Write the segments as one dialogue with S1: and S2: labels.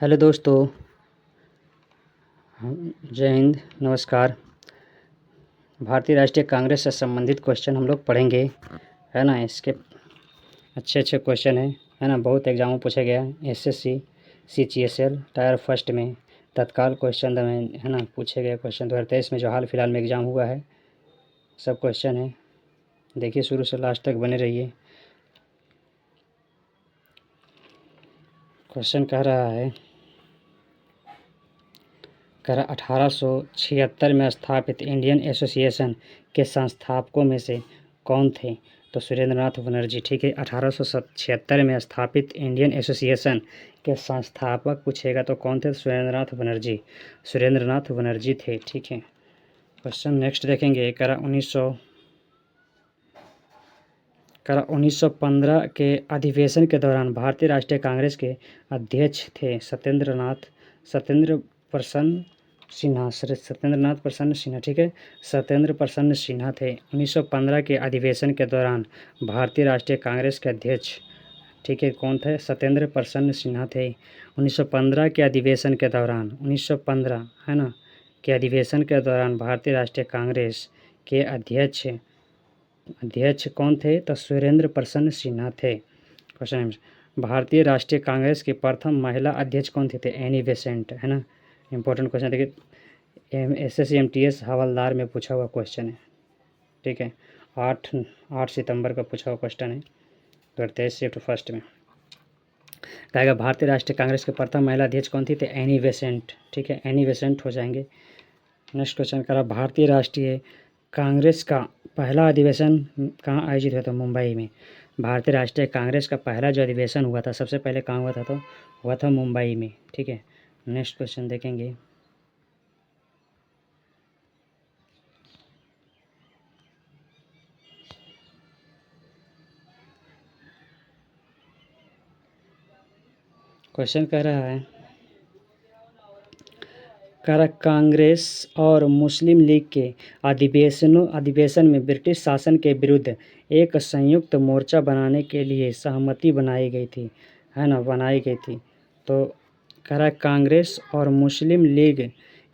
S1: Hello दोस्तों, जय हिंद, नमस्कार। भारतीय राष्ट्रीय कांग्रेस से संबंधित क्वेश्चन हम लोग पढ़ेंगे, है ना। इसके अच्छे अच्छे क्वेश्चन हैं, है ना। बहुत एग्जाम में पूछा गया है। एसएससी, सीजीएसएल टायर फर्स्ट में, तत्काल क्वेश्चन में, है ना, पूछे गए क्वेश्चन 2023 में जो हाल फिलहाल में एग्ज़ाम हुआ है, सब क्वेश्चन है। देखिए, शुरू से लास्ट तक बने रहिए। क्वेश्चन कह रहा है 1876 में स्थापित इंडियन एसोसिएशन के संस्थापकों में से कौन थे? तो सुरेंद्रनाथ बनर्जी। ठीक है, 1876 में स्थापित इंडियन एसोसिएशन के संस्थापक पूछेगा तो कौन थे? सुरेंद्रनाथ बनर्जी। सुरेंद्रनाथ बनर्जी थे। ठीक है, क्वेश्चन नेक्स्ट देखेंगे। 1915 के अधिवेशन के दौरान भारतीय राष्ट्रीय कांग्रेस के अध्यक्ष थे सत्येंद्र प्रसन्न सिन्हा। ठीक है, सत्येंद्र प्रसन्न सिन्हा थे। 1915 के अधिवेशन के दौरान भारतीय राष्ट्रीय कांग्रेस के अध्यक्ष, ठीक है, कौन थे? सत्येंद्र प्रसन्न सिन्हा थे। 1915 के अधिवेशन के दौरान, 1915, है ना, के अधिवेशन के दौरान भारतीय राष्ट्रीय कांग्रेस के अध्यक्ष कौन थे? तो सुरेंद्र प्रसन्न सिन्हा थे। क्वेश्चन, भारतीय राष्ट्रीय कांग्रेस की प्रथम महिला अध्यक्ष कौन थे? एनी बेसेंट, है ना। इंपॉर्टेंट क्वेश्चन देखिए, एसएससी एमटीएस हवलदार में पूछा हुआ क्वेश्चन है। ठीक है, 8 सितंबर का पूछा हुआ क्वेश्चन है 2023 शिफ्ट फर्स्ट में। कहेगा भारतीय राष्ट्रीय कांग्रेस के प्रथम महिला अध्यक्ष कौन थी? तो एनी बेसेंट। ठीक है, एनी बेसेंट हो जाएंगे। नेक्स्ट क्वेश्चन करा, भारतीय राष्ट्रीय कांग्रेस का पहला अधिवेशन कहाँ आयोजित हुआ था? मुंबई में। भारतीय राष्ट्रीय कांग्रेस का पहला जो अधिवेशन हुआ था, सबसे पहले कहाँ हुआ था? तो हुआ था मुंबई में। ठीक है, नेक्स्ट क्वेश्चन देखेंगे। क्वेश्चन कह रहा है, कांग्रेस और मुस्लिम लीग के अधिवेशन में ब्रिटिश शासन के विरुद्ध एक संयुक्त मोर्चा बनाने के लिए सहमति बनाई गई थी, है ना, बनाई गई थी। तो कह रहा है कांग्रेस और मुस्लिम लीग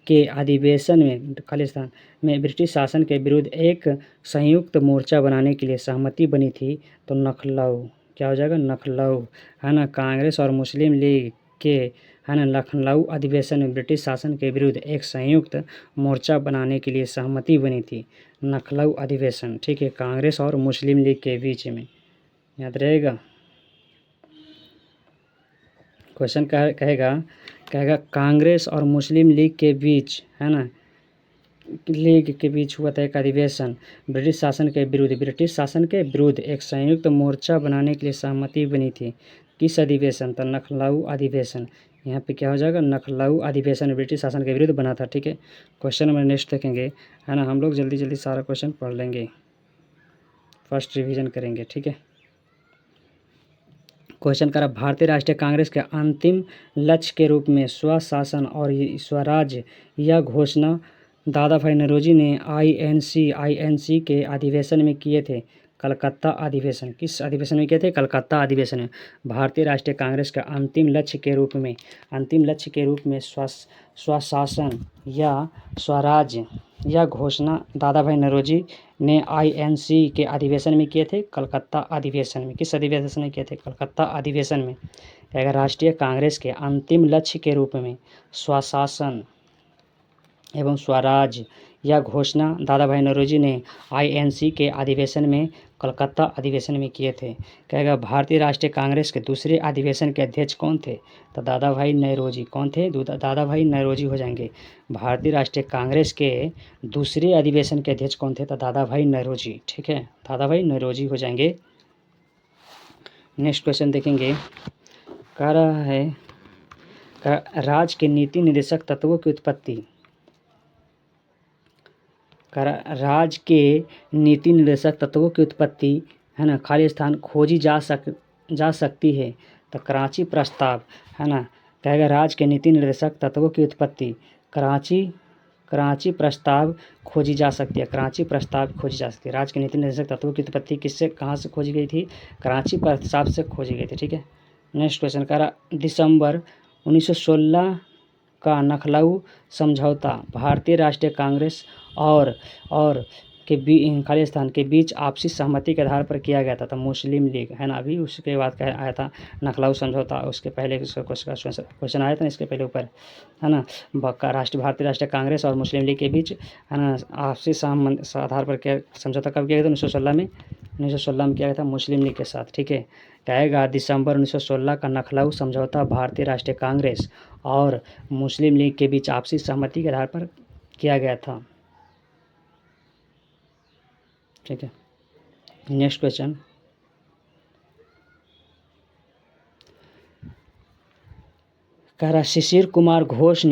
S1: के अधिवेशन में खालिस्तान में ब्रिटिश शासन के विरुद्ध एक संयुक्त मोर्चा बनाने के लिए सहमति बनी थी। तो लखनऊ, क्या हो जाएगा? लखनऊ, है ना। कांग्रेस और मुस्लिम लीग के, है ना, लखनऊ अधिवेशन में ब्रिटिश शासन के विरुद्ध एक संयुक्त मोर्चा बनाने के लिए सहमति बनी थी। लखनऊ अधिवेशन, ठीक है, कांग्रेस और मुस्लिम लीग के बीच में, याद रहेगा। क्वेश्चन कहेगा कांग्रेस और मुस्लिम लीग के बीच, है ना, लीग के बीच हुआ था एक अधिवेशन, ब्रिटिश शासन के विरुद्ध एक संयुक्त मोर्चा बनाने के लिए सहमति बनी थी। किस अधिवेशन? तो लखनऊ अधिवेशन। यहाँ पे क्या हो जाएगा? लखनऊ अधिवेशन ब्रिटिश शासन के विरुद्ध बना था। ठीक है, क्वेश्चन नंबर नेक्स्ट देखेंगे, है ना। हम लोग जल्दी जल्दी सारा क्वेश्चन पढ़ लेंगे, फर्स्ट रिवीजन करेंगे। ठीक है, क्वेश्चन करा, भारतीय राष्ट्रीय कांग्रेस के अंतिम लक्ष्य के रूप में स्वशासन और स्वराज यह घोषणा दादा भाई नौरोजी ने आईएनसी के अधिवेशन में किए थे। कलकत्ता अधिवेशन, किस अधिवेशन में किए थे? कलकत्ता अधिवेशन में। भारतीय राष्ट्रीय कांग्रेस का अंतिम लक्ष्य के रूप में स्वशासन या स्वराज यह घोषणा दादा भाई नौरोजी ने आईएनसी के अधिवेशन में किए थे। कलकत्ता अधिवेशन में। किस अधिवेशन में किए थे? कलकत्ता अधिवेशन में। अगर राष्ट्रीय कांग्रेस के अंतिम लक्ष्य के रूप में स्वशासन एवं स्वराज यह घोषणा दादा भाई नौरोजी ने आईएनसी के अधिवेशन में, कलकत्ता अधिवेशन में किए थे। कहेगा भारतीय राष्ट्रीय कांग्रेस के दूसरे अधिवेशन के अध्यक्ष कौन थे? तो दादा भाई नौरोजी। कौन थे? दादा भाई नौरोजी हो जाएंगे। भारतीय राष्ट्रीय कांग्रेस के दूसरे अधिवेशन के अध्यक्ष कौन थे? तो दादा भाई नौरोजी। ठीक है, दादा भाई नौरोजी हो जाएंगे। नेक्स्ट क्वेश्चन देखेंगे, कह रहा है राज्य के नीति निर्देशक तत्वों की उत्पत्ति, राज्य के नीति निर्देशक तत्वों की उत्पत्ति, है ना, खाली स्थान खोजी जा सकती है। तो कराची प्रस्ताव, है ना। कहेगा राज्य के नीति निर्देशक तत्वों की उत्पत्ति कराची प्रस्ताव खोजी जा सकती है। कराची प्रस्ताव खोजी जा सकती है। राज्य के नीति निर्देशक तत्वों की उत्पत्ति किससे, कहाँ से खोजी गई थी? कराची प्रस्ताव से खोजी गई थी। ठीक है, नेक्स्ट क्वेश्चन कह रहा दिसंबर 1916 का लखनऊ समझौता भारतीय राष्ट्रीय कांग्रेस और खालिस्तान के बीच आपसी सहमति के आधार पर किया गया था। तो मुस्लिम लीग है ना, अभी उसके बाद आया था लखनऊ समझौता। उसके पहले क्वेश्चन आया था ना इसके पहले ऊपर, है ना, भारतीय राष्ट्रीय कांग्रेस और मुस्लिम लीग के बीच, है ना, आपसी सहमति आधार पर क्या समझौता कब किया गया था? 1916 में किया गया था मुस्लिम लीग के साथ। ठीक है, कहेगा दिसंबर 1916 का लखनऊ समझौता भारतीय राष्ट्रीय कांग्रेस और मुस्लिम लीग के बीच आपसी सहमति के आधार पर किया गया था। ठीक है, नेक्स्ट क्वेश्चन, कह रहा शिशिर कुमार घोष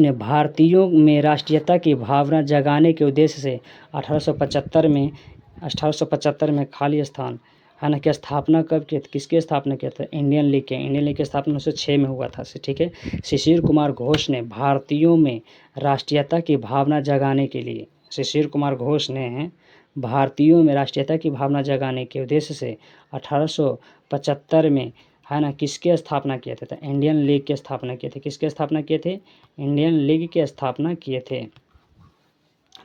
S1: ने भारतीयों में राष्ट्रीयता की भावना जगाने के उद्देश्य से 1875 में खालिस्तान, है ना, की स्थापना कब की थी? किसकी स्थापना किया था? इंडियन लीग की स्थापना 1906 में हुआ था। ठीक है, शिशिर कुमार घोष ने भारतीयों में राष्ट्रीयता की भावना जगाने के लिए, शिशिर कुमार घोष ने भारतीयों में राष्ट्रीयता की भावना जगाने के उद्देश्य से 1875 में, है ना, किसकी स्थापना किए थे? तो इंडियन लीग की स्थापना किए थे। किसकी स्थापना किए थे? इंडियन लीग की स्थापना किए थे।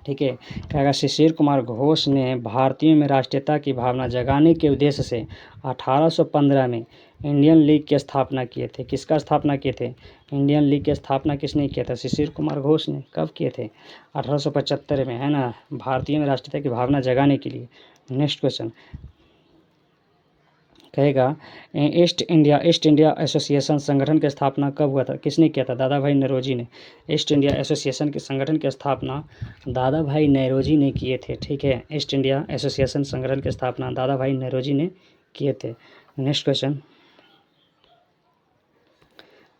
S1: ठीक है, कहेगा शिशिर कुमार घोष ने भारतीयों में राष्ट्रीयता की भावना जगाने के उद्देश्य से 1815 में इंडियन लीग की स्थापना किए थे। किसका स्थापना किए थे? इंडियन लीग की स्थापना किसने किया था? शिशिर कुमार घोष ने। कब किए थे? 1875 में, है ना, भारतीयों में राष्ट्रीयता की भावना जगाने के लिए। नेक्स्ट क्वेश्चन, कहेगा ईस्ट इंडिया एसोसिएशन संगठन की स्थापना कब हुआ था? किसने किया था? दादा भाई नौरोजी ने। ईस्ट इंडिया एसोसिएशन के संगठन की स्थापना दादा भाई नौरोजी ने किए थे। ठीक है, ईस्ट इंडिया एसोसिएशन संगठन की स्थापना दादा भाई नौरोजी ने किए थे। नेक्स्ट क्वेश्चन,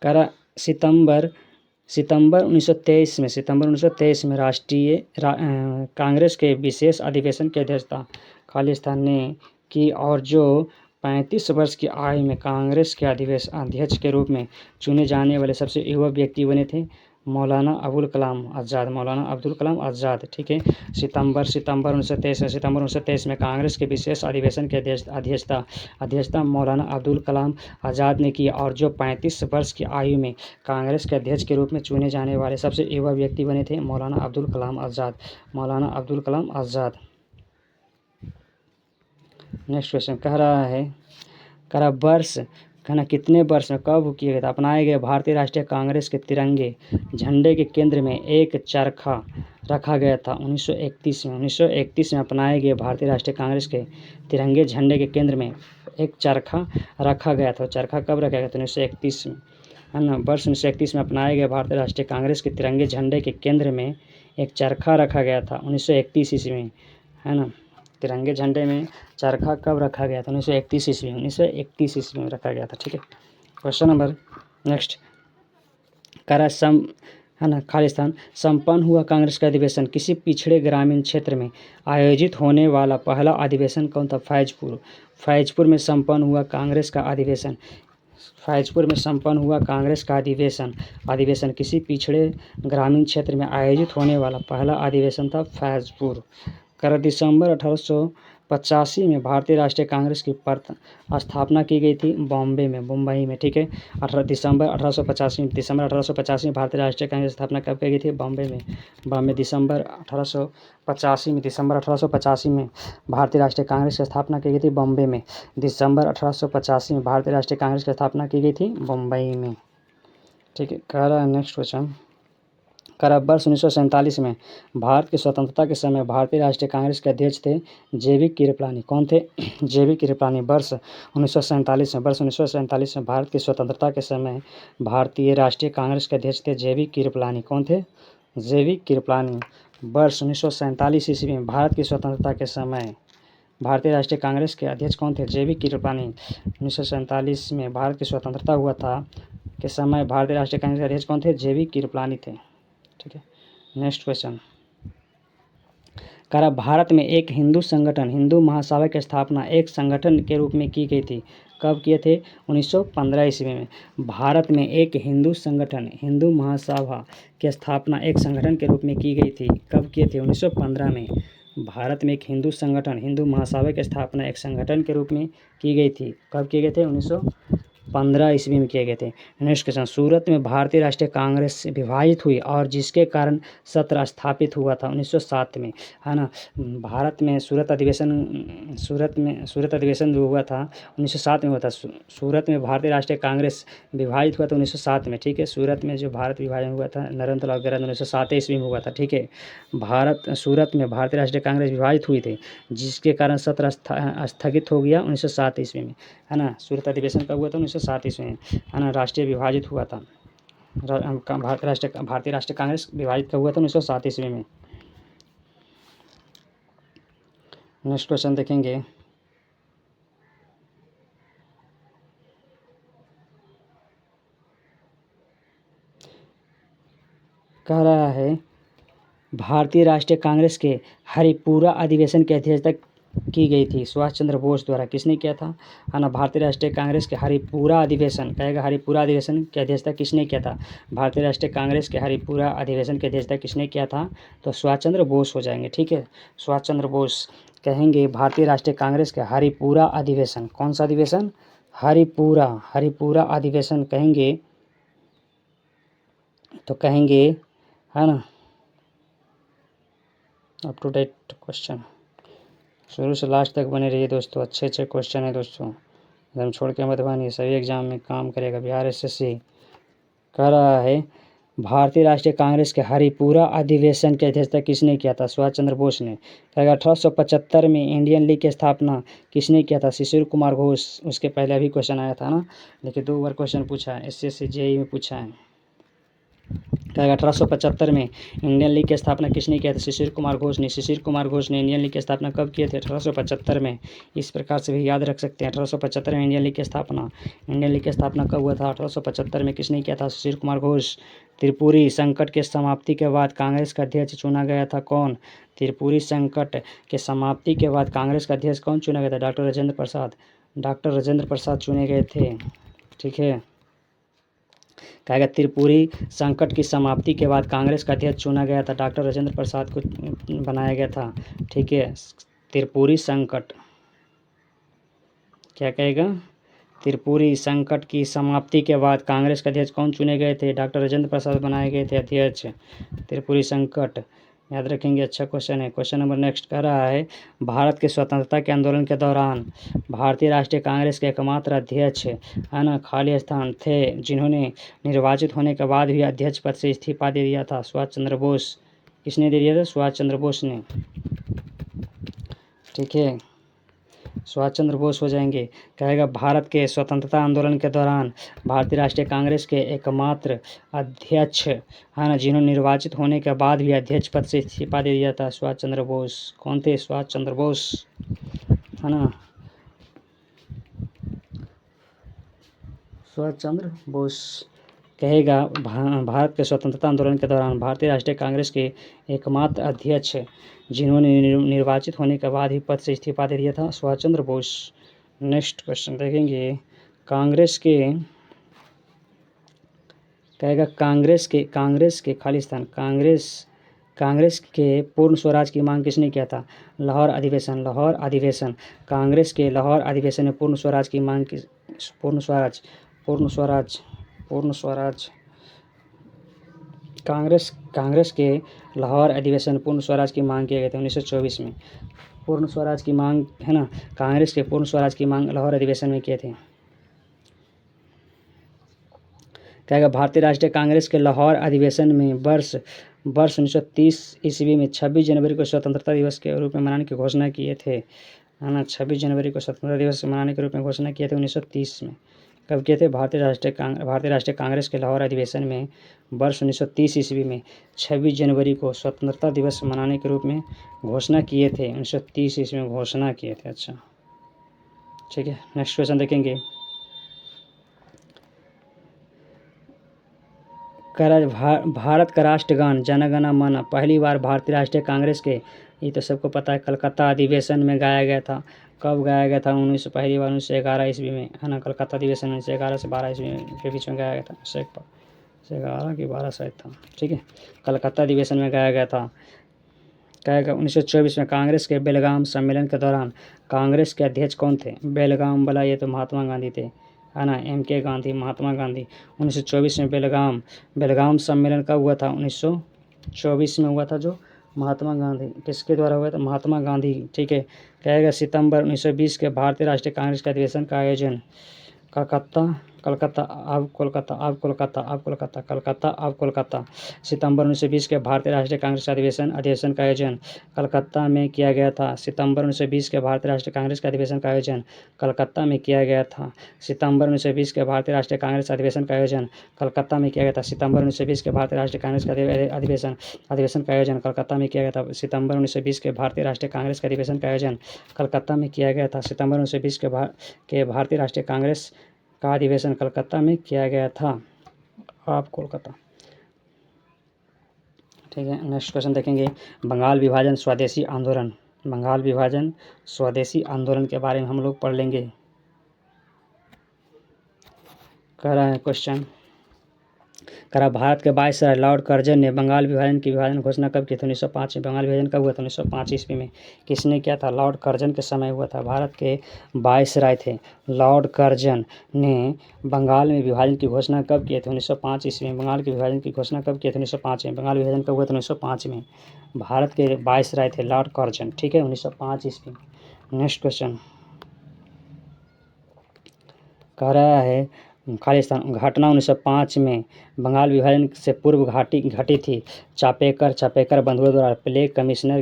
S1: करा सितंबर 1923 में राष्ट्रीय कांग्रेस के विशेष अधिवेशन की अध्यक्षता खालिस्तान ने की और जो 35 वर्ष की आयु में कांग्रेस के अध्यक्ष के रूप में चुने जाने वाले सबसे युवा व्यक्ति बने थे मौलाना अबुल कलाम आज़ाद। ठीक है, सितंबर 1923 में कांग्रेस के विशेष अधिवेशन की अध्यक्षता मौलाना अब्दुल कलाम आज़ाद ने की और जो 35 वर्ष की आयु में कांग्रेस के अध्यक्ष के रूप में चुने जाने वाले सबसे युवा व्यक्ति बने थे मौलाना अब्दुल कलाम आज़ाद। नेक्स्ट क्वेश्चन कह रहा है, वर्ष कहना कितने वर्ष में कब किए गए? अपनाए गए भारतीय राष्ट्रीय कांग्रेस के तिरंगे झंडे के केंद्र में एक चरखा रखा गया था 1931 में अपनाए गए भारतीय राष्ट्रीय कांग्रेस के तिरंगे झंडे के केंद्र में एक चरखा रखा गया था। चरखा कब रखा गया था? 1931 में, है ना। वर्ष 1931 में अपनाए गए भारतीय राष्ट्रीय कांग्रेस के तिरंगे झंडे के केंद्र में एक चरखा रखा गया था 1931 ईस्वी में, है ना। तिरंगे झंडे में चरखा कब रखा गया था? 1931 ईस्वी में रखा गया था। ठीक है, क्वेश्चन नंबर नेक्स्ट, है ना, खालिस्तान संपन्न हुआ कांग्रेस का अधिवेशन किसी पिछड़े ग्रामीण क्षेत्र में आयोजित होने वाला पहला अधिवेशन कौन था? फैजपुर में संपन्न हुआ कांग्रेस का अधिवेशन किसी पिछड़े ग्रामीण क्षेत्र में आयोजित होने वाला पहला अधिवेशन था फैजपुर। दिसंबर 1885 में भारतीय राष्ट्रीय कांग्रेस की स्थापना की गई थी मुंबई में। ठीक है, दिसंबर 1885 में भारतीय राष्ट्रीय कांग्रेस की स्थापना कब की गई थी? बॉम्बे दिसंबर 1885 में भारतीय राष्ट्रीय कांग्रेस की स्थापना की गई थी बॉम्बे में। दिसंबर 1885 में भारतीय राष्ट्रीय कांग्रेस की स्थापना की गई थी मुंबई में। ठीक है, कह रहा है नेक्स्ट क्वेश्चन, वर्ष 1947 में भारत की स्वतंत्रता के समय भारतीय राष्ट्रीय कांग्रेस के अध्यक्ष थे जे.बी. कृपलानी। कौन थे? जे.बी. कृपलानी। वर्ष 1947 में भारत की स्वतंत्रता के समय भारतीय राष्ट्रीय कांग्रेस के अध्यक्ष थे जे.बी. कृपलानी। कौन थे? जे.बी. कृपलानी। वर्ष 1947 ईस्वी में भारत की स्वतंत्रता के समय भारतीय राष्ट्रीय कांग्रेस के अध्यक्ष कौन थे? जे.बी. कृपलानी। 1947 में भारत की स्वतंत्रता हुआ था के समय भारतीय राष्ट्रीय कांग्रेस के अध्यक्ष कौन थे? जे.बी. कृपलानी थे। ठीक है, नेक्स्ट क्वेश्चन, भारत में एक हिंदू संगठन हिंदू महासभा की स्थापना एक संगठन के रूप में की गई थी। कब किए थे? 1915 ईस्वी में। भारत में एक हिंदू संगठन हिंदू महासभा की स्थापना एक संगठन के रूप में की गई थी। कब किए थे? 1915 में। भारत में एक हिंदू संगठन हिंदू महासभा की स्थापना एक संगठन के रूप में की गई थी। कब किए गए थे? 1915 ईस्वी में किए गए थे। नेक्स्ट क्वेश्चन, सूरत में भारतीय राष्ट्रीय कांग्रेस विभाजित हुई और जिसके कारण सत्र स्थापित हुआ था 1907 में, है ना। भारत में सूरत अधिवेशन जो हुआ था 1907 में हुआ था। सूरत में भारतीय राष्ट्रीय कांग्रेस विभाजित हुआ था 1907 में, ठीक है। सूरत में जो भारत विभाजन हुआ था नरेंद्र वगैरह 1907 ईस्वी में हुआ था, ठीक है। सूरत में भारतीय राष्ट्रीय कांग्रेस विभाजित हुई थी जिसके कारण सत्र स्थगित हो गया 1907 ईस्वी में, है ना। सूरत अधिवेशन कब हुआ था? 1907 ईस्वी में, है ना। राष्ट्रीय विभाजित हुआ था, भारतीय राष्ट्रीय कांग्रेस विभाजित कब हुआ था? 1907 ईस्वी में। नेक्स्ट क्वेश्चन देखेंगे, कह रहा है भारतीय राष्ट्रीय कांग्रेस के हरिपुरा अधिवेशन की अध्यक्षता की गई थी सुभाष चंद्र बोस द्वारा। किसने किया था? है ना। भारतीय राष्ट्रीय कांग्रेस के हरिपुरा अधिवेशन, कहेगा हरिपुरा अधिवेशन की अध्यक्षता किसने किया था? भारतीय राष्ट्रीय कांग्रेस के हरिपुरा अधिवेशन की अध्यक्षता किसने किया था? तो सुभाष चंद्र बोस हो जाएंगे, ठीक है। सुभाष चंद्र बोस कहेंगे भारतीय राष्ट्रीय कांग्रेस के हरिपुरा अधिवेशन, कौन सा अधिवेशन? हरिपुरा अधिवेशन कहेंगे तो कहेंगे, है ना। अप टू डेट क्वेश्चन, शुरू से लास्ट तक बने रहिए दोस्तों, अच्छे क्वेश्चन है दोस्तों, एकदम छोड़ के मत बनिए, सभी एग्जाम में काम करेगा। बिहार एसएससी कह रहा है भारतीय राष्ट्रीय कांग्रेस के हरिपुरा अधिवेशन की अध्यक्षता किसने किया था? सुभाष चंद्र बोस ने। कहेगा 1875 में इंडियन लीग की स्थापना किसने किया था? शिशिर कुमार घोष। उसके पहले अभी क्वेश्चन आया था ना, देखिए 2 बार क्वेश्चन पूछा है, एसएससी जेईई में पूछा है। कहेगा 1875 में इंडियन लीग की स्थापना किसने किया था? शिशिर कुमार घोष ने। शिशिर कुमार घोष ने इंडियन लीग की स्थापना कब किए थे? 1875 में। इस प्रकार से भी याद रख सकते हैं, 1875 में इंडियन लीग की स्थापना कब हुआ था? 1875 में। किसने किया था? शिशिर कुमार घोष। त्रिपुरी संकट के समाप्ति के बाद कांग्रेस का अध्यक्ष चुना गया था, कौन? त्रिपुरी संकट के समाप्ति के बाद कांग्रेस का अध्यक्ष कौन चुना गया था? डॉक्टर राजेंद्र प्रसाद चुने गए थे, ठीक है। कहेगा त्रिपुरी संकट की समाप्ति के बाद कांग्रेस का अध्यक्ष चुना गया था, डॉक्टर राजेंद्र प्रसाद को बनाया गया था, ठीक है। त्रिपुरी संकट, क्या कहेगा? त्रिपुरी संकट की समाप्ति के बाद कांग्रेस के अध्यक्ष कौन चुने गए थे? डॉक्टर राजेंद्र प्रसाद बनाए गए थे अध्यक्ष। त्रिपुरी संकट याद रखेंगे, अच्छा क्वेश्चन है। क्वेश्चन नंबर नेक्स्ट कह रहा है भारत के स्वतंत्रता के आंदोलन के दौरान भारतीय राष्ट्रीय कांग्रेस के एकमात्र अध्यक्ष, है ना, खाली स्थान थे जिन्होंने निर्वाचित होने के बाद भी अध्यक्ष पद से इस्तीफा दे दिया था? सुभाष चंद्र बोस। किसने दे दिया था? सुभाष चंद्र बोस ने, ठीक है। सुभाष चंद्र बोस हो जाएंगे। कहेगा भारत के स्वतंत्रता आंदोलन के दौरान भारतीय राष्ट्रीय कांग्रेस के एकमात्र अध्यक्ष, है ना, जिन्होंने निर्वाचित होने के बाद भी अध्यक्ष पद से इस्तीफा दे दिया था? सुभाष चंद्र बोस। कौन थे? सुभाष चंद्र बोस, है ना, सुभाष चंद्र बोस। कहेगा भारत के स्वतंत्रता आंदोलन के दौरान भारतीय राष्ट्रीय कांग्रेस के एकमात्र अध्यक्ष जिन्होंने निर्वाचित होने के बाद ही पद से इस्तीफा दे दिया था? सुभाष चंद्र बोस। नेक्स्ट क्वेश्चन देखेंगे, कहेगा कांग्रेस के पूर्ण स्वराज की मांग किसने किया था? लाहौर अधिवेशन। कांग्रेस के लाहौर अधिवेशन में पूर्ण स्वराज की मांग की कांग्रेस के लाहौर अधिवेशन पूर्ण स्वराज की मांग किए गए थे 1924 में। पूर्ण स्वराज की मांग, है ना, कांग्रेस के पूर्ण स्वराज की मांग लाहौर अधिवेशन में किए थे। कहेगा भारतीय राष्ट्रीय कांग्रेस के लाहौर अधिवेशन में वर्ष 1930 ईस्वी में 26 जनवरी को स्वतंत्रता दिवस के रूप में मनाने की घोषणा किए थे, है ना। 26 जनवरी को स्वतंत्रता दिवस मनाने के रूप में घोषणा किए थे 1930 में। कब किए थे? भारतीय राष्ट्रीय कांग्रेस के लाहौर अधिवेशन में वर्ष 1930 ईस्वी में 26 जनवरी को स्वतंत्रता दिवस मनाने के रूप में घोषणा किए थे। 1930 ईस्वी में घोषणा किए थे, अच्छा, ठीक है। नेक्स्ट क्वेश्चन देखेंगे, भारत का राष्ट्रगान जन गण मन पहली बार भारतीय राष्ट्रीय कांग्रेस के, ये तो सबको पता है, कलकत्ता अधिवेशन में गाया गया था। कब गाया गया था? पहली बार 1911 ईस्वी में, है ना। कलकत्ता अधिवेशन 1911 से 12 ईस्वी के बीच में गाया गया था। 1911 कि 12 शायद था, ठीक है। कलकत्ता अधिवेशन में गाया गया था। कहेगा 1924 में कांग्रेस के बेलगाम सम्मेलन के दौरान कांग्रेस के अध्यक्ष कौन थे? बेलगाम वाला, ये तो महात्मा गांधी थे, है ना, MK गांधी, महात्मा गांधी। 1924 में बेलगाम सम्मेलन कब हुआ था? 1924 में हुआ था, जो महात्मा गांधी किसके द्वारा हुआ था? महात्मा गांधी। ठीक है, कहेगा सितंबर 1920 के भारतीय राष्ट्रीय कांग्रेस के अधिवेशन का आयोजन कोलकाता। सितंबर 1920 के भारतीय राष्ट्रीय कांग्रेस अधिवेशन का आयोजन कलकत्ता में किया गया था। सितंबर 1920 के भारतीय राष्ट्रीय कांग्रेस का अधिवेशन का आयोजन कलकत्ता में किया गया था। सितंबर 1920 के भारतीय राष्ट्रीय कांग्रेस अधिवेशन का आयोजन कलकत्ता में किया गया था। सितंबर 1920 के भारतीय राष्ट्रीय कांग्रेस का अधिवेशन का आयोजन कलकत्ता में किया गया था। सितंबर 1920 के भारतीय राष्ट्रीय कांग्रेस का अधिवेशन का आयोजन कलकत्ता में किया गया था। सितंबर 1920 के भारतीय राष्ट्रीय कांग्रेस का अधिवेशन कलकत्ता में किया गया था। आप कोलकाता। ठीक है, नेक्स्ट क्वेश्चन देखेंगे। बंगाल विभाजन स्वदेशी आंदोलन के बारे में हम लोग पढ़ लेंगे। कह रहा है क्वेश्चन, भारत के वायसराय लॉर्ड कर्जन ने बंगाल विभाजन की घोषणा कब की थी? 1905 में। बंगाल विभाजन कब हुआ था? 1905 ईस्वी में। किसने किया था? लॉर्ड कर्जन के समय हुआ था। भारत के वायसराय थे लॉर्ड कर्जन ने बंगाल में विभाजन की घोषणा कब की थी? 1905 ईस्वी में। बंगाल के विभाजन की घोषणा कब की थी? 1905 में। बंगाल विभाजन कब हुआ था? 1905 में। भारत के वायसराय थे लॉर्ड कर्जन। ठीक है, 1905 ईस्वी में। नेक्स्ट क्वेश्चन कह रहा है खालिस्तान घटना 1905 में बंगाल विभाजन से पूर्व घटी थी। चापेकर बंधुओं द्वारा प्लेग कमिश्नर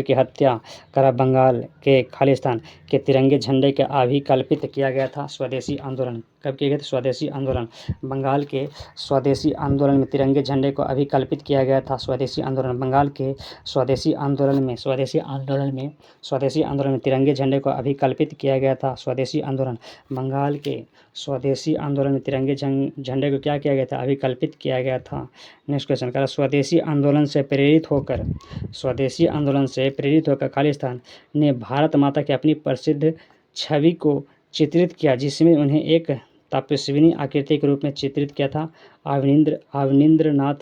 S1: की हत्या करा बंगाल के खालिस्तान के तिरंगे झंडे के अभिकल्पित किया गया था। स्वदेशी आंदोलन कब किया गया था? स्वदेशी आंदोलन। बंगाल के स्वदेशी आंदोलन में तिरंगे झंडे को अभिकल्पित किया गया था। स्वदेशी आंदोलन। बंगाल के स्वदेशी आंदोलन में तिरंगे झंडे को अभिकल्पित किया गया था। स्वदेशी आंदोलन। बंगाल के स्वदेशी आंदोलन में तिरंगे झंडे को क्या किया गया था? अभिकल्पित किया गया था। नेक्स्ट क्वेश्चन करा स्वदेशी आंदोलन से प्रेरित होकर खालिस्तान ने भारत माता की अपनी प्रसिद्ध छवि को चित्रित किया, जिसमें उन्हें एक तपस्विनी आकृति के रूप में चित्रित किया था। अवनींद्रनाथ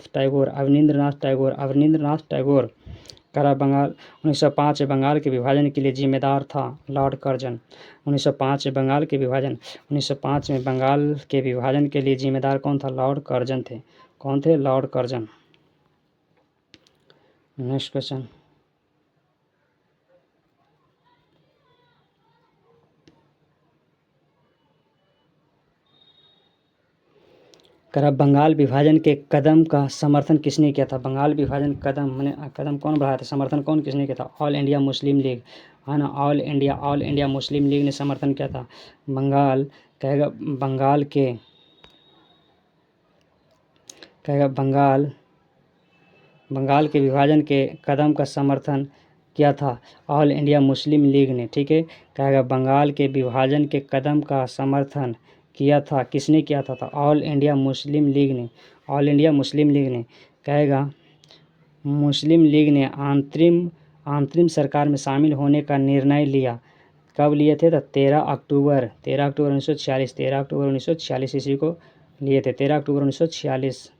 S1: टैगोर करा बंगाल 1905 में बंगाल के विभाजन के लिए जिम्मेदार था लॉर्ड कर्जन। 1905 में बंगाल के विभाजन के लिए जिम्मेदार कौन था? लॉर्ड कर्जन थे। कौन थे? Lord Curzon. नेक्स्ट क्वेश्चन करा बंगाल विभाजन के कदम का समर्थन किसने किया था? बंगाल विभाजन कदम कौन बढ़ाया था? समर्थन किसने किया था? ऑल इंडिया मुस्लिम लीग, है ना। ऑल इंडिया मुस्लिम लीग ने समर्थन किया था। बंगाल के विभाजन के कदम का समर्थन किया था ऑल इंडिया मुस्लिम लीग ने। ठीक है, कहेगा बंगाल के विभाजन के कदम का समर्थन किया था। किसने किया था? ऑल इंडिया मुस्लिम लीग ने। कहेगा मुस्लिम लीग ने अंतरिम सरकार में शामिल होने का निर्णय लिया। कब लिए थे? 13 अक्टूबर 1946 ईस्वी को लिए थे। 13 अक्टूबर 1946।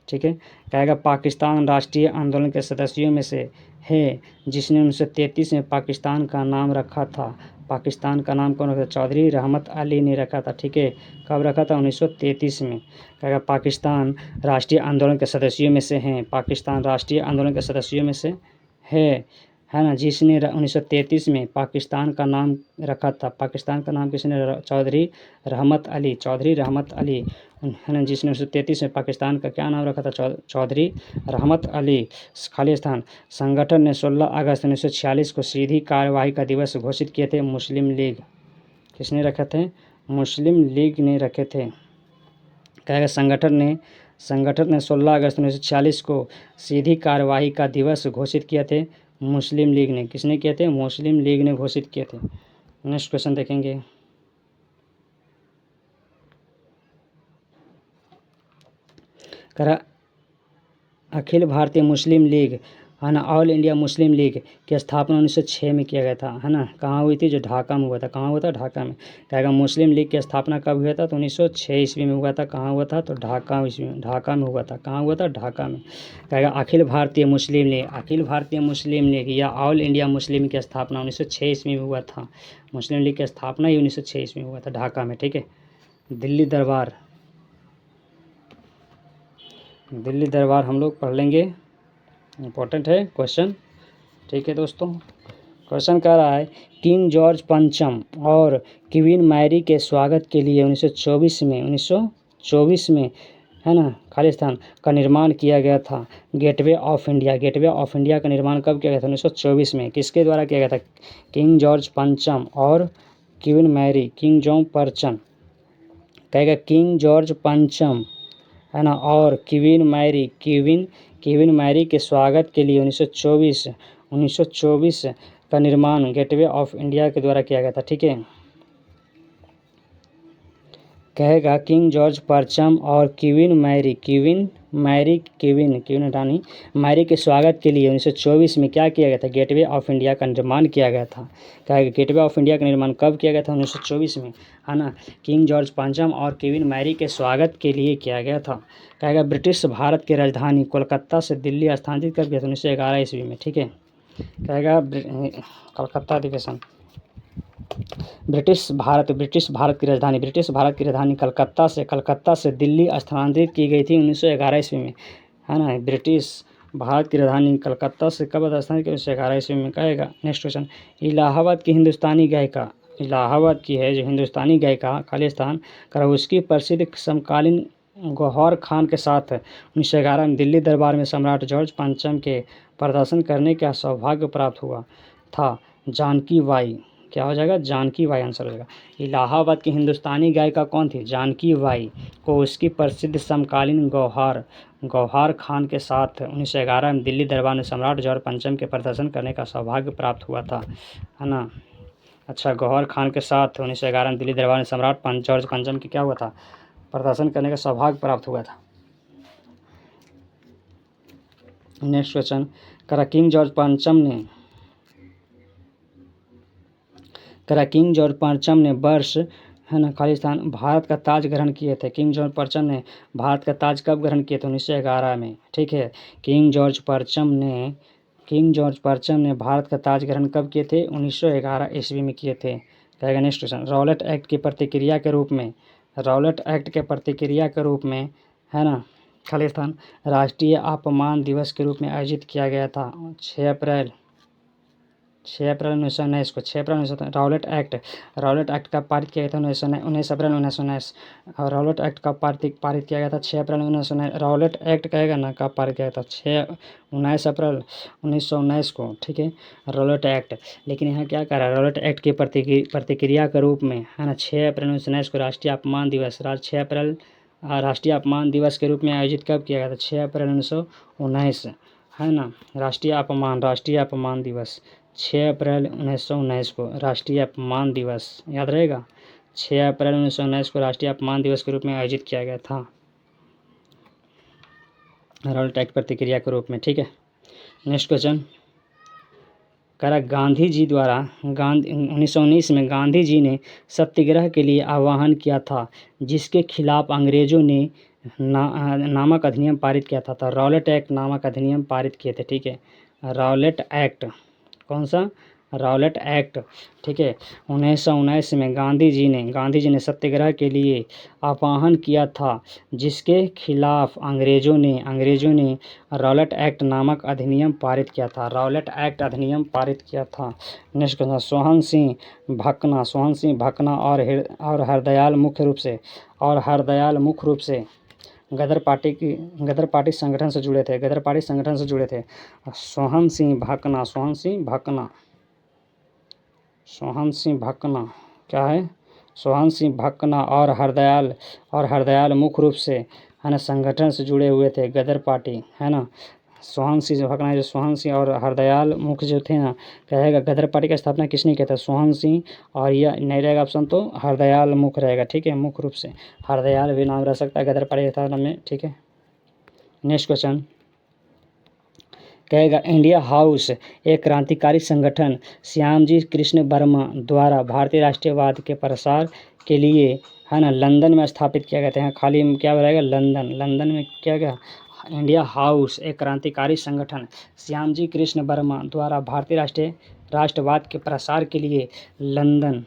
S1: ठीक है, कहेगा पाकिस्तान राष्ट्रीय आंदोलन के सदस्यों में से है जिसने 1933 में पाकिस्तान का नाम रखा था। पाकिस्तान का नाम कौन रखा? चौधरी रहमत अली ने रखा था। ठीक है, कब रखा था? 1933 में। कहेगा पाकिस्तान राष्ट्रीय आंदोलन के सदस्यों में से हैं। पाकिस्तान राष्ट्रीय आंदोलन के सदस्यों में से है ना, जिसने 1933 में पाकिस्तान का नाम रखा था। पाकिस्तान का नाम किसने? चौधरी रहमत अली है ना, जिसने 1933 में पाकिस्तान का क्या नाम रखा था? चौधरी रहमत अली। खालिस्तान संगठन ने 16 अगस्त 1946 को सीधी कार्यवाही का दिवस घोषित किए थे। मुस्लिम लीग किसने रखे थे? मुस्लिम लीग ने रखे थे। कहेगा संगठन ने 16 अगस्त 1946 को सीधी कार्यवाही का दिवस घोषित किए थे। मुस्लिम लीग ने। किसने किए थे? मुस्लिम लीग ने घोषित किए थे। नेक्स्ट क्वेश्चन देखेंगे। करा अखिल भारतीय मुस्लिम लीग है ना। ऑल इंडिया मुस्लिम लीग की स्थापना 1906 में किया गया था, है ना। कहाँ हुई थी? जो ढाका में हुआ था। कहाँ हुआ था? ढाका में। कहेगा मुस्लिम लीग की स्थापना कब हुआ था? तो 1906 ईस्वी में हुआ था। कहाँ हुआ था? तो ढाका ईस्वी में, ढाका में हुआ था। कहाँ हुआ था? ढाका में। कहेगा अखिल भारतीय मुस्लिम लीग, अखिल भारतीय मुस्लिम लीग या ऑल इंडिया मुस्लिम लीग की स्थापना 1906 ईस्वी में हुआ था। मुस्लिम लीग की स्थापना ही 1906 ईस्वी में हुआ था, ढाका में, ठीक है। दिल्ली दरबार, दिल्ली दरबार हम लोग पढ़ लेंगे, इम्पोर्टेंट है क्वेश्चन, ठीक है दोस्तों। क्वेश्चन कह रहा है किंग जॉर्ज पंचम और क्वीन मैरी के स्वागत के लिए 1924 में है ना, खालिस्तान का निर्माण किया गया था। Gateway of India, gateway of India का निर्माण कब किया गया था? 1924 में। किसके द्वारा किया गया था? किंग जॉर्ज पंचम और क्वीन मैरी, किंग जॉर्ज परचम, कहेगा किंग जॉर्ज पंचम, है ना, और क्वीन मैरी के स्वागत के लिए 1924 का निर्माण गेटवे ऑफ इंडिया के द्वारा किया गया था, ठीक है। कहेगा किंग जॉर्ज परचम और क्वीन रानी मैरी के स्वागत के लिए 1924 में क्या किया गया था? गेटवे ऑफ इंडिया का निर्माण किया गया था। कहेगा गेटवे ऑफ इंडिया का निर्माण कब किया गया था? 1924 में, है ना। किंग जॉर्ज पंचम और क्वीन मैरी के स्वागत के लिए किया गया था। कहेगा ब्रिटिश भारत की राजधानी कोलकाता से दिल्ली स्थानांतरित कर दिया था 1911 ईस्वी में, ठीक है। कहेगा कलकत्ता अधिवेशन, ब्रिटिश भारत की राजधानी कलकत्ता से दिल्ली स्थानांतरित की गई थी 1911 ईस्वी में, है ना। ब्रिटिश भारत की राजधानी कलकत्ता से कब स्थानांतरित की? 1911 ईस्वी में। कहेगा नेक्स्ट क्वेश्चन, इलाहाबाद की हिंदुस्तानी गायिका, इलाहाबाद की है जो हिंदुस्तानी गायिका खालिस्तान कर उसकी प्रसिद्ध समकालीन गौहर खान के साथ 1911 में दिल्ली दरबार में सम्राट जॉर्ज पंचम के प्रदर्शन करने का सौभाग्य प्राप्त हुआ था। जानकी बाई, क्या हो जाएगा? जानकी बाई आंसर हो जाएगा। इलाहाबाद की हिंदुस्तानी गायिका कौन थी? जानकी बाई को उसकी प्रसिद्ध समकालीन गौहर खान के साथ 1911 में दिल्ली दरबार में सम्राट जॉर्ज पंचम के प्रदर्शन करने का सौभाग्य प्राप्त हुआ था, है ना। अच्छा, गौहर खान के साथ 1911 में दिल्ली दरबार में सम्राट जॉर्ज पंचम की क्या हुआ था? प्रदर्शन करने का सौभाग्य प्राप्त हुआ था। नेक्स्ट क्वेश्चन, किंग जॉर्ज पंचम ने वर्ष, है ना, खालिस्तान भारत का ताज ग्रहण किए थे। किंग जॉर्ज पंचम ने भारत का ताज कब ग्रहण किए थे? 1911 में, ठीक है। किंग जॉर्ज परचम ने भारत का ताज ग्रहण कब किए थे? 1911 ईस्वी में किए थे। कहेगा नेक्स्ट क्वेश्चन, रॉलेट एक्ट की प्रतिक्रिया के रूप में, है ना, खालिस्तान राष्ट्रीय अपमान दिवस के रूप में आयोजित किया गया था 6 अप्रैल 1919 को। 6 अप्रैल 1919 रॉलेट एक्ट कब पारित किया गया था? 19 अप्रैल 1919। और रॉलेट एक्ट कब पारित किया गया था? 6 अप्रैल 1919। रॉलेट एक्ट कहेगा ना कब पारित किया गया था? 19 अप्रैल 1919 को, ठीक है, रॉलेट एक्ट। लेकिन यहाँ क्या कर रहा है? रॉलेट एक्ट की प्रतिक्रिया के रूप में, है ना, 6 अप्रैल 1919 को राष्ट्रीय अपमान दिवस 6 अप्रैल राष्ट्रीय अपमान दिवस के रूप में आयोजित कब किया गया था? 6 अप्रैल 1919, है ना। राष्ट्रीय अपमान दिवस 6 अप्रैल 1919 को राष्ट्रीय अपमान दिवस, याद रहेगा, 6 अप्रैल 1919 को राष्ट्रीय अपमान दिवस के रूप में आयोजित किया गया था, रॉलेट एक्ट प्रतिक्रिया के रूप में, ठीक है। नेक्स्ट क्वेश्चन, गांधी जी द्वारा 1919 में गांधी जी ने सत्याग्रह के लिए आह्वान किया था, जिसके खिलाफ अंग्रेजों ने नामक अधिनियम पारित किया था। तो रॉलेट एक्ट नामक अधिनियम पारित किए थे, ठीक है। रॉलेट एक्ट, कौन सा? रॉलेट एक्ट, ठीक है। 1919 में गांधी जी ने सत्याग्रह के लिए आह्वान किया था, जिसके खिलाफ अंग्रेजों ने रॉलेट एक्ट नामक अधिनियम पारित किया था। रॉलेट एक्ट अधिनियम पारित किया था। नेक्स्ट क्वेश्चन, सोहन सिंह भकना और हरदयाल मुख्य रूप से गदर पार्टी संगठन से जुड़े थे। सोहन सिंह भकना क्या है? सोहन सिंह भकना और हरदयाल मुख्य रूप से, है ना, संगठन से जुड़े हुए थे, गदर पार्टी, है ना। सोहन सिंह और हरदयाल मुख्य जो थे ना, कहेगा गदर पार्टी की स्थापना किसने किया था? सोहन सिंह, और यह नहीं रहेगा ऑप्शन तो हरदयाल मुख्य रहेगा, ठीक है। मुख्य रूप से हरदयाल भी नाम रह सकता है गदर पार्टी की स्थापना में, ठीक है। नेक्स्ट क्वेश्चन, कहेगा इंडिया हाउस एक क्रांतिकारी संगठन श्यामजी कृष्ण वर्मा द्वारा भारतीय राष्ट्रवाद के प्रसार के लिए है ना लंदन में स्थापित किया गया था। यहाँ खाली में क्या रहेगा, लंदन। लंदन में क्या गया, इंडिया हाउस एक क्रांतिकारी संगठन श्यामजी कृष्ण वर्मा द्वारा भारतीय राष्ट्रवाद के प्रसार के लिए लंदन,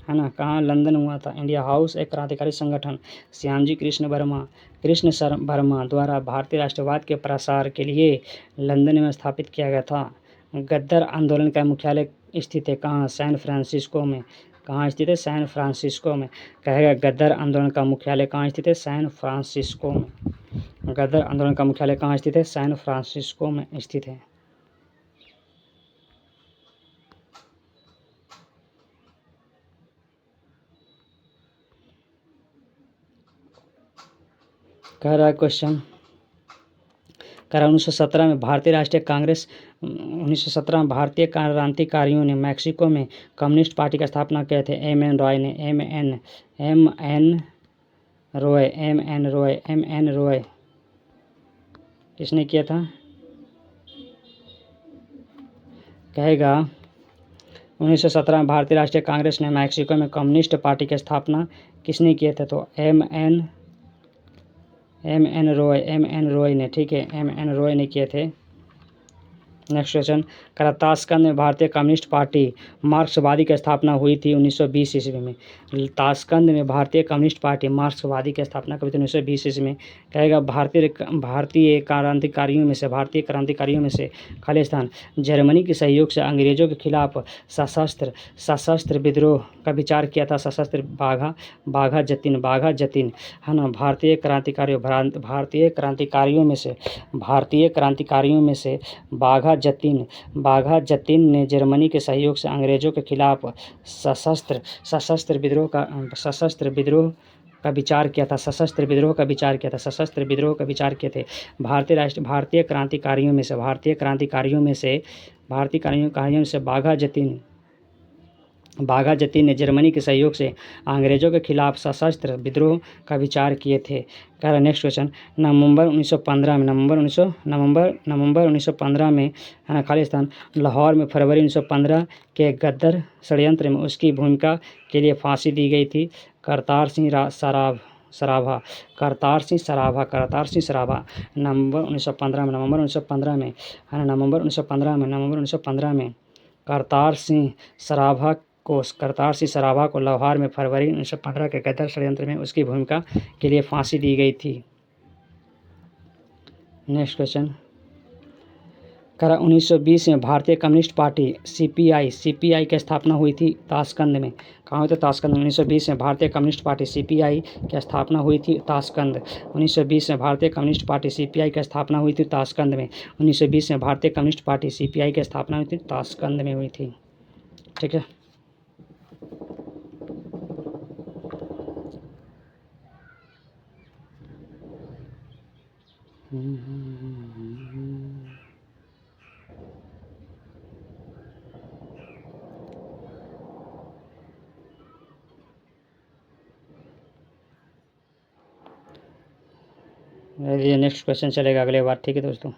S1: है ना, कहाँ लंदन हुआ था। इंडिया हाउस एक क्रांतिकारी संगठन श्यामजी कृष्ण वर्मा द्वारा भारतीय राष्ट्रवाद के प्रसार के लिए लंदन में स्थापित किया गया था। गद्दार आंदोलन का मुख्यालय स्थित है कहाँ, सैन फ्रांसिस्को में। कहाँ स्थित है, सैन फ्रांसिस्को में। कहेगा गद्दार आंदोलन का मुख्यालय कहाँ स्थित है, सैन फ्रांसिस्को में। गद्दार आंदोलन का मुख्यालय कहाँ स्थित है, सैन फ्रांसिस्को में स्थित है। कह रहा है क्वेश्चन, कह रहा 1917 में भारतीय राष्ट्रीय कांग्रेस 1917 में भारतीय क्रांतिकारियों ने मैक्सिको में कम्युनिस्ट पार्टी की स्थापना किए थे। एम एन रॉय किसने किया था। कहेगा 1917 में भारतीय राष्ट्रीय कांग्रेस ने मैक्सिको में कम्युनिस्ट पार्टी की स्थापना किसने किए थे, तो एम एन रॉय ने, ठीक है, एम एन रॉय ने किए थे। नेक्स्ट क्वेश्चन, करा ताशकंद में भारतीय कम्युनिस्ट पार्टी मार्क्सवादी की स्थापना हुई थी 1920 ईस्वी में। ताशकंद में भारतीय कम्युनिस्ट पार्टी मार्क्सवादी की स्थापना कभी थी 1920 ईस्वी में। कहेगा भारतीय क्रांतिकारियों में से खालिस्तान जर्मनी के सहयोग से अंग्रेजों के खिलाफ सशस्त्र विद्रोह का विचार किया था। सशस्त्र बाघा जतीन, है ना। भारतीय क्रांतिकारियों में से बाघा जतीन ने जर्मनी के सहयोग से अंग्रेजों के खिलाफ सशस्त्र विद्रोह का विचार किया था। सशस्त्र विद्रोह का विचार किए थे। भारतीय क्रांतिकारियों में से बाघा जतीन ने जर्मनी के सहयोग से अंग्रेजों के खिलाफ सशस्त्र विद्रोह का विचार किए थे। कह रहा नेक्स्ट क्वेश्चन, नवंबर 1915 में खालिस्तान लाहौर में फरवरी 1915 के गद्दार षड्यंत्र में उसकी भूमिका के लिए फांसी दी गई थी। करतार सिंह सराभा नवंबर 1915 में करतार सिंह सराभा को लाहौर में फरवरी 1915 के गद्दार षड्यंत्र में उसकी भूमिका के लिए फांसी दी गई थी। नेक्स्ट क्वेश्चन, करा 1920 में भारतीय कम्युनिस्ट पार्टी सीपीआई की स्थापना हुई थी ताशकंद में। कहाँ हुई थी, ताशकंद। 1920 में भारतीय कम्युनिस्ट पार्टी सीपीआई की स्थापना हुई थी ताशकंद। 1920 में भारतीय कम्युनिस्ट पार्टी सीपीआई की स्थापना हुई थी ताशकंद में। 1920 में भारतीय कम्युनिस्ट पार्टी सीपीआई की स्थापना हुई थी ताशकंद में हुई थी, ठीक है। नेक्स्ट क्वेश्चन चलेगा अगले बार, ठीक है दोस्तों।